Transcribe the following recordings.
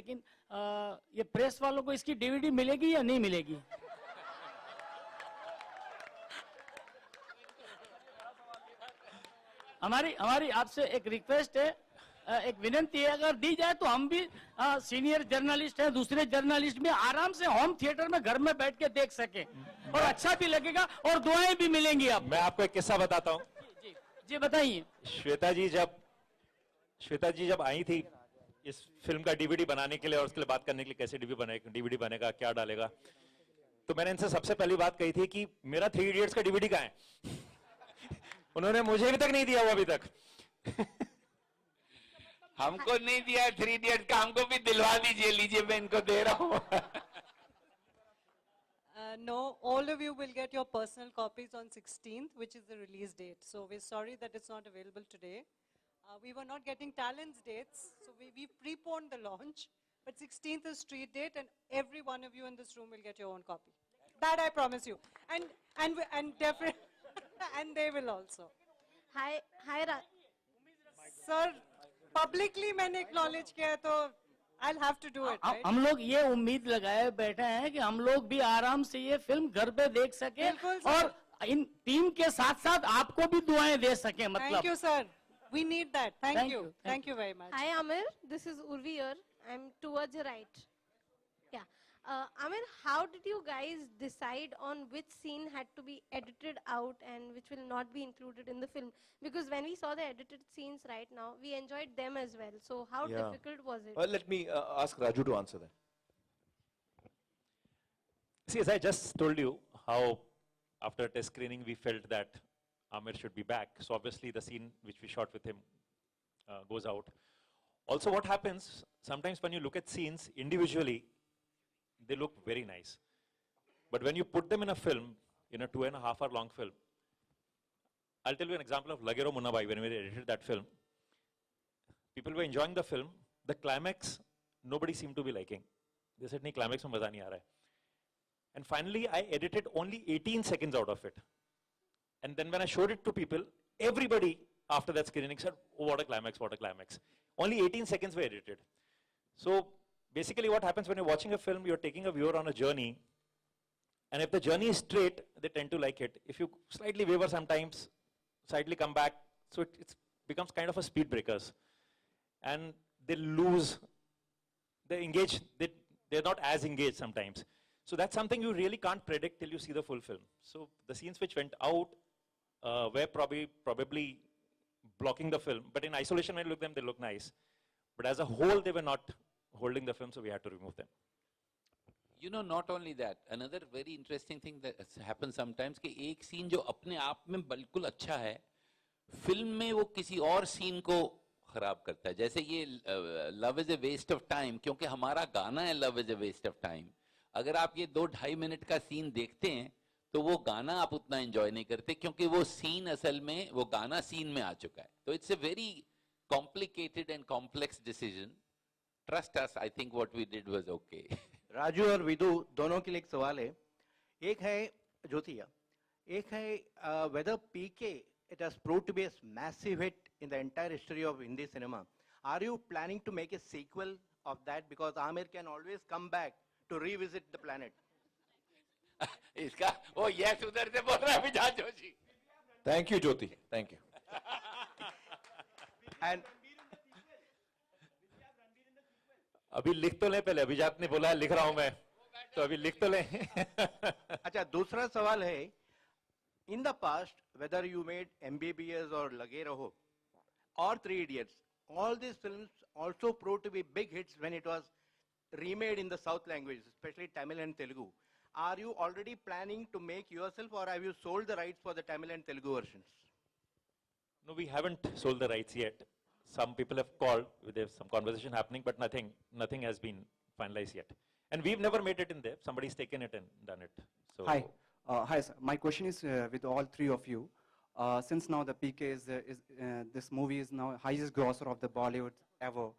लेकिन ये प्रेस वालों को इसकी डीवीडी मिलेगी या नहीं मिलेगी? हमारी आपसे एक रिक्वेस्ट है, एक विनंती है, अगर दी जाए तो हम भी सीनियर जर्नलिस्ट हैं, दूसरे जर्नलिस्ट भी आराम से होम थिएटर में घर में बैठ के देख सके और अच्छा भी लगेगा और दुआएं भी मिलेंगी। आप, मैं आपको एक किस्सा बताता हूँ। जी जी बताइए। श्वेता जी जब आई थी इस फिल्म का डीवीडी बनाने के लिए और उसके लिए बात करने के लिए, कैसे डीवीडी बनेगा, क्या डालेगा, तो मैंने इनसे सबसे पहली बात कही थी कि मेरा 3 इडियट्स का डीवीडी कहाँ है? उन्होंने मुझे अभी तक नहीं दिया वो अभी तक। हमको नहीं दिया 3 इडियट्स का, हमको भी दिलवा दीजिए, लीजिए मैं इनको दे रहा हूँ। No, all of you will get your personal copies on 16th, which is the release date. So we're sorry that it's not available today. We were not getting talents dates, so we preponed the launch. But 16th is street date, and every one of you in this room will get your own copy. That I promise you. And definitely, and they will also. Hi, Sir, publicly मैंने acknowledge किया तो I'll have to do it. Right? हम लोग ये उम्मीद लगाए बैठे हैं कि हम लोग भी आराम से ये फिल्म घर पे देख सके और इन टीम के साथ साथ आपको भी दुआएं दे सके। मतलब Thank you, sir. We need that. Thank you. Thank you very much. Hi Amir, this is Urvi here. I'm towards your right. Yeah. Amir, how did you guys decide on which scene had to be edited out and which will not be included in the film? Because when we saw the edited scenes right now, we enjoyed them as well. So how difficult was it? Well, let me ask Raju to answer that. See, as I just told you, how after test screening we felt that Amir should be back. So obviously the scene which we shot with him goes out. Also what happens, sometimes when you look at scenes individually, they look very nice. But when you put them in a film, in a 2.5 hour long film, I'll tell you an example of Lagero Munnabai. When we edited that film, people were enjoying the film. The climax, nobody seemed to be liking. They said, "Nahi, climax mein maza nahi aa raha hai." And finally, I edited only 18 seconds out of it. And then when I showed it to people, everybody after that screening said, "Oh, what a climax, what a climax." Only 18 seconds were edited. So basically what happens when you're watching a film, you're taking a viewer on a journey. And if the journey is straight, they tend to like it. If you slightly waver sometimes, slightly come back, so it becomes kind of a speed breakers. And they lose, they engage, they're not as engaged sometimes. So that's something you really can't predict till you see the full film. So the scenes which went out were probably blocking the film. But in isolation, when you look at them, they look nice. But as a whole, they were not holding the film, so we had to remove them. You know, not only that, another very interesting thing that happens sometimes कि एक scene जो अपने आप में बिल्कुल अच्छा है, film में वो किसी और सीन को खराब करता है. जैसे ये love is a waste of time, क्योंकि हमारा गाना है love is a waste of time. अगर आप ये 2-2.5 मिनट का सीन देखते हैं तो वो गाना आप उतना एंजॉय नहीं करते, क्योंकि वो सीन असल में वो गाना सीन में आ चुका है. तो it's a very complicated and complex decision. Trust us, I think what we did was okay. Raju और विदु दोनों के लिए एक सवाल है. एक है ज्योतिया, एक है whether PK it has proved to be a massive hit in the entire history of Hindi cinema. Are you planning to make a sequel of that, because Amir can always come back to revisit the planet? इसका वो yes उधर से बोल रहा है विजात Joshi. Thank you, Jyoti. Thank you. And अभी लिख तो लें पहले, अभिजात ने बोला है लिख रहा हूं मैं, तो अभी लिख तो लें. अच्छा, दूसरा सवाल है, in the past, whether you made MBBS or Lage Raho or 3 Idiots, all these films also proved to be big hits when it was remade in the South language, especially Tamil and Telugu. Are you already planning to make yourself, or have you sold the rights for the Tamil and Telugu versions? No, we haven't sold the rights yet. Some people have called, there's some conversation happening, but nothing has been finalized yet. And we've never made it in there. Somebody's taken it and done it. So Hi. Hi, sir. My question is with all three of you. Since now the PK this movie is now highest grosser of the Bollywood ever.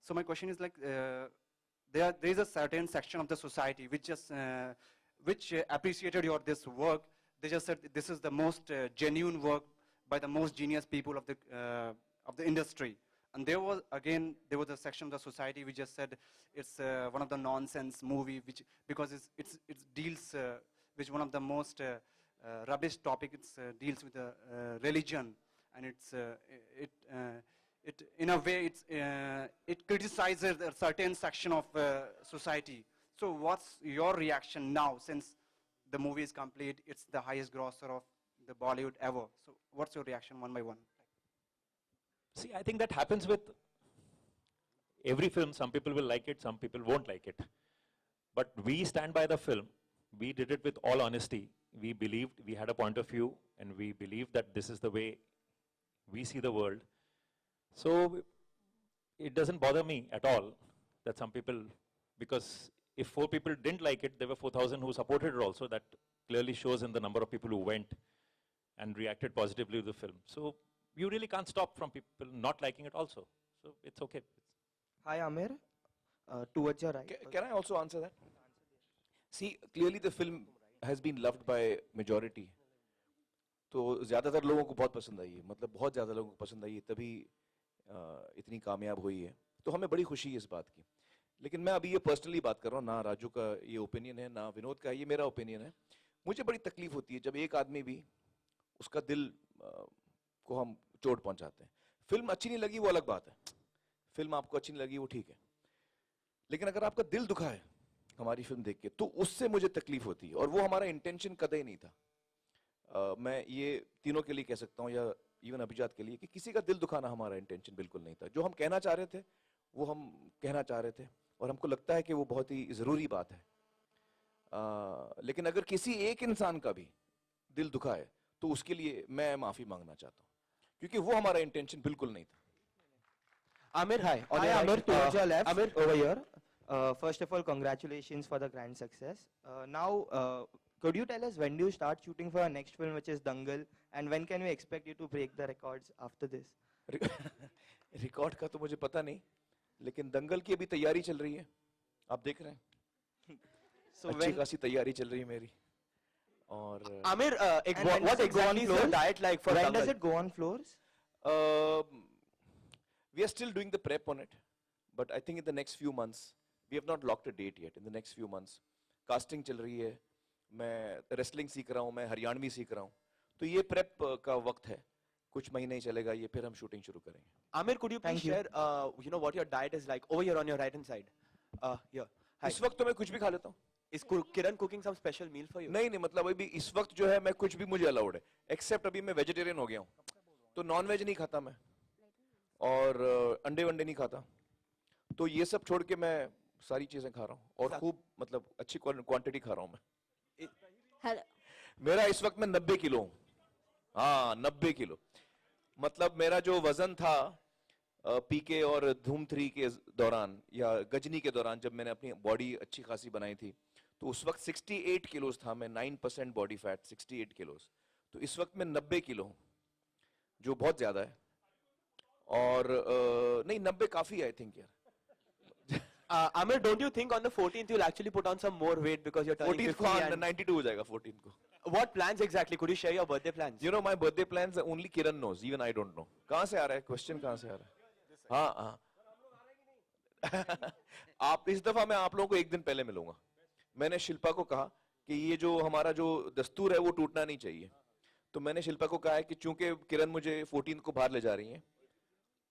So my question is like, there is a certain section of the society which appreciated this work. They just said this is the most genuine work by the most genius people of the industry. and there was a section of the society which just said it's one of the nonsense movie which because it deals with one of the most rubbish topic. It deals with religion, and it in a way it criticizes a certain section of society. So what's your reaction now, since the movie is complete? It's the highest grosser of the Bollywood ever. So what's your reaction one by one? See, I think that happens with every film. Some people will like it, some people won't like it. But we stand by the film. We did it with all honesty. We believed, we had a point of view, and we believed that this is the way we see the world. So it doesn't bother me at all that some people, because if 4 people didn't like it, there were 4,000 who supported it also. That clearly shows in the number of people who went and reacted positively to the film. So you really can't stop from people not liking it also. So it's okay. Hi, Amir. Towards your right. Can I also answer that? See, clearly the film has been loved by majority. तो ज़्यादातर लोगों को बहुत पसंद आई है, मतलब बहुत ज़्यादा लोगों को पसंद आई है, तभी इतनी कामयाब हुई है. तो हमें बड़ी खुशी है इस बात की. लेकिन मैं अभी ये पर्सनली बात कर रहा हूँ, ना राजू का ये ओपिनियन है, ना विनोद का, ये मेरा ओपिनियन है. मुझे बड़ी तकलीफ होती है जब एक आदमी भी उसका दिल को हम चोट पहुंचाते हैं. फिल्म अच्छी नहीं लगी वो अलग बात है, फिल्म आपको अच्छी नहीं लगी वो ठीक है, लेकिन अगर आपका दिल दुखा है हमारी फिल्म देख के तो उससे मुझे तकलीफ होती है, और वो हमारा इंटेंशन कतई नहीं था. मैं ये तीनों के लिए कह सकता हूँ, या इवन अभिजात के लिए, कि किसी का दिल दुखाना हमारा इंटेंशन बिल्कुल नहीं था. जो हम कहना चाह रहे थे वो हम कहना चाह रहे थे, और हमको लगता है कि वो बहुत ही जरूरी बात है. लेकिन अगर किसी एक इंसान का भी दिल दुखा है तो उसके लिए मैं माफी मांगना चाहता हूँ, क्योंकि वो हमारा इंटेंशन बिल्कुल नहीं था. Amir, hi. On Hi, your Amir, right. towards your left. Amir. Over here. First of all, congratulations for the grand success. Now, could you tell us when do you start shooting for our next film, which is Dangal, and when can we expect you to break the records after this? Record का तो मुझे पता नहीं, लेकिन दंगल की अभी तैयारी चल रही है, आप देख रहे हैं. So अच्छी when, खासी तैयारी चल रही है मेरी. और Amir, and when what does it go on exactly is your floors? diet like for when Dangal? does it go on floors? we are still doing the prep on it, but I think in the next few months, we have not locked a date yet. In the next few months, casting चल रही है, मैं wrestling सीख रहा हूँ, मैं हरियाणवी सीख रहा हूँ, तो ये prep का वक्त है, कुछ महीने ही चलेगा ये, फिर हम shooting शुरू करेंगे. Amir, could you please Thank you. share, what your diet is like over here on your right hand side? Here. Hi. इस वक्त तो मैं कुछ भी खा लेता हूँ. Is Kiran cooking some special meal for you? नहीं नहीं, मतलब अभी इस वक्त जो है मैं कुछ भी मुझे अलाउड है, एक्सेप्ट अभी मैं वेजिटेरियन हो गया हूँ, तो नॉन वेज नहीं खाता मैं, और अंडे वंडे नहीं खाता, तो ये सब छोड़ के मैं सारी चीजें खा रहा हूँ, और खूब मतलब अच्छी क्वांटिटी खा रहा हूँ मैं. मेरा इस वक्त मैं 90 किलो हूँ. हाँ 90 किलो, मतलब मेरा जो वजन था पीके और धूम 3 के दौरान या गजनी के दौरान, जब मैंने अपनी बॉडी अच्छी खासी बनाई थी, तो उस वक्त 68 किलोस था मैं, 9% बॉडी फैट, 68 किलोस. तो इस वक्त मैं 90 किलो हूँ, जो बहुत ज्यादा है. और नहीं 90 काफी है आई थिंक यार. Amir, don't you think on the 14th you'll actually put on some more weight because you're turning 14th 50 को and 92 हो जाएगा 14th को. what plans exactly? Could you share your birthday plans? You know my birthday plans only Kiran knows, even I don't know. कहाँ से आ रहा है question, कहाँ से आ रहा है? हाँ हाँ. आप इस दफा मैं आप लोगों को एक दिन पहले मिलूंगा. मैंने शिल्पा को कहा कि ये जो हमारा जो दस्तूर है वो टूटना नहीं चाहिए, तो मैंने शिल्पा को कहा है कि चूंकि किरण मुझे 14th को बाहर ले जा रही हैं,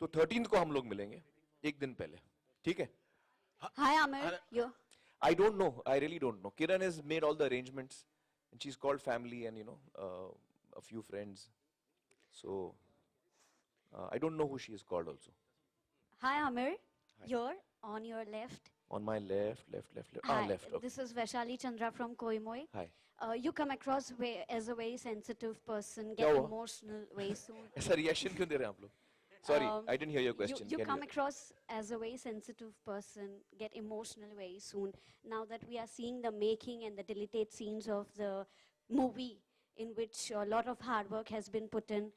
तो 13th को हम लोग मिलेंगे एक दिन पहले, ठीक है? Hi Amir, you. I don't know. I really don't know. Kiran has made all the arrangements, and she's called family and a few friends. So I don't know who she is called also. Hi Amir, you're on your left. On my left. Hi, Left. Okay. this is Vaishali Chandra from Koimoi. Hi. You come across as a very sensitive person, क्या get हुआ? emotional very soon. ऐसा reaction क्यों दे रहे हैं आप लोग? Sorry, I didn't hear your question. You Can come across as a very sensitive person, get emotional very soon. Now that we are seeing the making and the deleted scenes of the movie, in which a lot of hard work has been put in,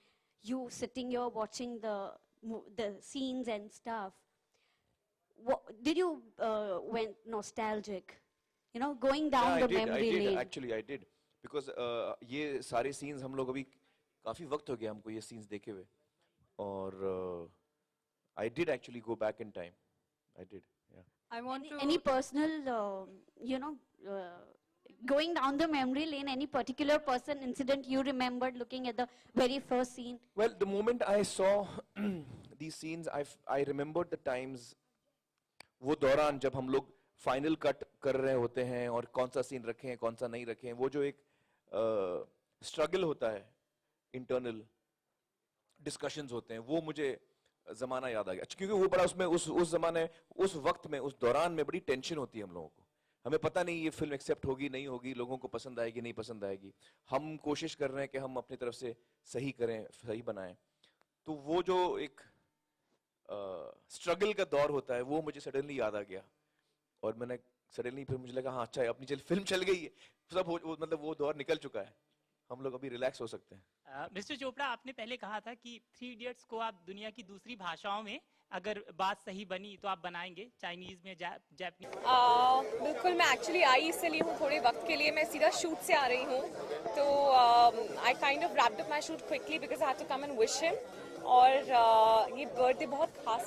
you sitting here watching the scenes and stuff, did you went nostalgic? Going down Yeah, the memory lane. Actually, I did. Because ये सारे scenes हम लोग अभी काफी वक्त हो गया हमको ये scenes देखे हुए, और I did actually go back in time. I did, yeah. I want to. Any personal, going down the memory lane, any particular person, incident you remembered looking at the very first scene? Well, the moment I saw these scenes, I remembered the times, वो दौरान जब हम लोग final cut कर रहे होते हैं और कौन सा सीन रखें हैं, कौन सा नहीं रखें हैं, वो जो एक स्ट्रगल होता है, इंटरनल डिस्कशंस होते हैं, वो मुझे जमाना याद आ गया क्योंकि वो बड़ा उसमें उस जमाने उस वक्त में उस दौरान में बड़ी टेंशन होती है हम लोगों को. हमें पता नहीं ये फिल्म एक्सेप्ट होगी नहीं होगी, लोगों को पसंद आएगी नहीं पसंद आएगी. हम कोशिश कर रहे हैं कि हम अपनी तरफ से सही करें, सही बनाएं. तो वो जो एक स्ट्रगल का दौर होता है वो मुझे सडनली याद आ गया और मैंने सडनली फिर मुझे लगा हाँ अच्छा है, अपनी फिल्म चल गई है, सब मतलब वो दौर निकल चुका है, हम लोग अभी रिलैक्स हो सकते हैं. मिस्टर चोपड़ा, आपने पहले कहा था कि 3 इडियट्स को आप दुनिया की दूसरी भाषाओं में अगर बात सही बनी तो आप बनाएंगे, चाइनीज में, जापानीज. बिल्कुल, मैं एक्चुअली आई इसलिए हूँ थोड़े वक्त के लिए, मैं सीधा शूट से आ रही हूँ, तो I kind of wrapped up my shoot quickly because I had to come and wish him. और ये बर्थडे बहुत खास